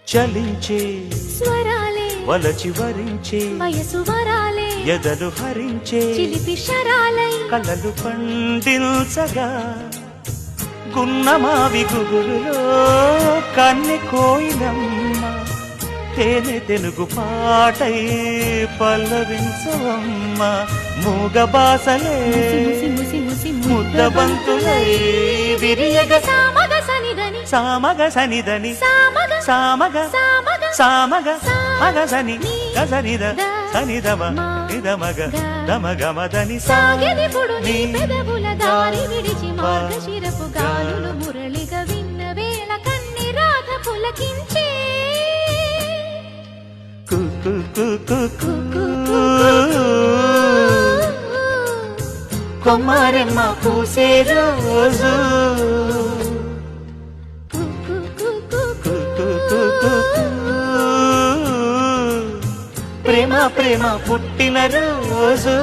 చలించే స్వరాలే వలచి వరించే వయసు వరాలే ఎదలు హరించే చిలిపి శరాలై కలలు పండించగా గున్నమావి గుగురులో కన్నె కోయిలమ్మ తేనె తెనుగు పాటై పల్లవించవమ్మ మూగ బాసలే ముద్ద బంతులై విరియగ సామగ సనిదని సామగ సనిదని సామగ సామగ సామగ సామగ మగసని గసనిద సనిదమ నిదమగ దమగమదని సాగెదిపుడు నీ పెదవుల దారి విడిచి మార్గశిరపు గాలులు మురళిగా విన్న వేళ కన్ని రాధ పులకించే కు కు కు కు కు కొమ్మరెమ్మ పూసే రోజు ప్రేమ ప్రేమ పుట్టిన రోజు